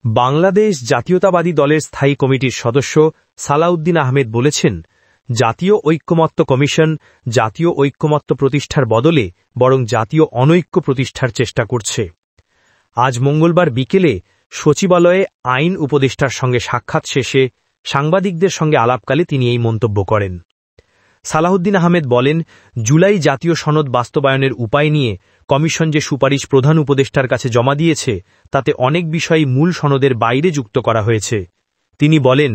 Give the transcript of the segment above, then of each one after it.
বাংলাদেশ জাতীয়তাবাদী দলের স্থায়ী কমিটির সদস্য সালাউদ্দিন আহমেদ বলেছেন, জাতীয় ঐক্যমত্য কমিশন জাতীয় ঐক্যমত্য প্রতিষ্ঠার বদলে বরং জাতীয় অনৈক্য প্রতিষ্ঠার চেষ্টা করছে। আজ মঙ্গলবার বিকেলে সচিবালয়ে আইন উপদেষ্টার সঙ্গে সাক্ষাৎ শেষে সাংবাদিকদের সঙ্গে আলাপকালে তিনি এই মন্তব্য করেন। সালাউদ্দিন আহমেদ বলেন, জুলাই জাতীয় সনদ বাস্তবায়নের উপায় নিয়ে কমিশন যে সুপারিশ প্রধান উপদেষ্টার কাছে জমা দিয়েছে তাতে অনেক বিষয়ই মূল সনদের বাইরে যুক্ত করা হয়েছে। তিনি বলেন,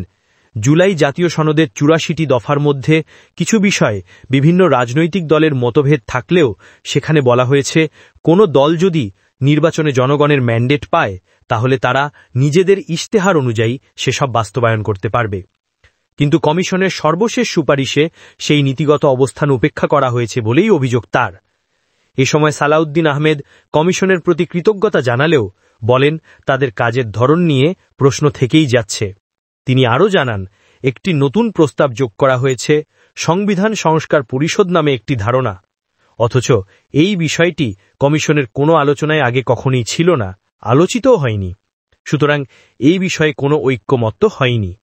জুলাই জাতীয় সনদের ৮৪টি দফার মধ্যে কিছু বিষয় বিভিন্ন রাজনৈতিক দলের মতভেদ থাকলেও সেখানে বলা হয়েছে কোনো দল যদি নির্বাচনে জনগণের ম্যান্ডেট পায় তাহলে তারা নিজেদের ইশতেহার অনুযায়ী সেসব বাস্তবায়ন করতে পারবে। কিন্তু কমিশনের সর্বশেষ সুপারিশে সেই নীতিগত অবস্থান উপেক্ষা করা হয়েছে বলেই অভিযোগ তার। এ সময় সালাউদ্দিন আহমেদ কমিশনের প্রতি কৃতজ্ঞতা জানালেও বলেন, তাদের কাজের ধরন নিয়ে প্রশ্ন থেকেই যাচ্ছে। তিনি আরও জানান, একটি নতুন প্রস্তাব যোগ করা হয়েছে, সংবিধান সংস্কার পরিষদ নামে একটি ধারণা, অথচ এই বিষয়টি কমিশনের কোনো আলোচনায় আগে কখনোই ছিল না, আলোচিতও হয়নি। সুতরাং এই বিষয়ে কোনো ঐক্যমত্য হয়নি।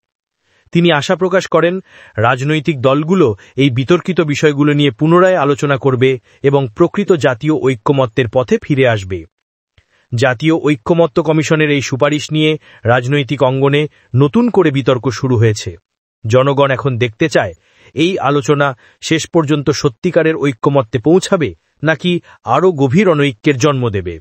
তিনি আশা প্রকাশ করেন, রাজনৈতিক দলগুলো এই বিতর্কিত বিষয়গুলো নিয়ে পুনরায় আলোচনা করবে এবং প্রকৃত জাতীয় ঐক্যমত্যের পথে ফিরে আসবে। জাতীয় ঐক্যমত্য কমিশনের এই সুপারিশ নিয়ে রাজনৈতিক অঙ্গনে নতুন করে বিতর্ক শুরু হয়েছে। জনগণ এখন দেখতে চায় এই আলোচনা শেষ পর্যন্ত সত্যিকারের ঐক্যমত্যে পৌঁছাবে নাকি আরও গভীর অনৈক্যের জন্ম দেবে।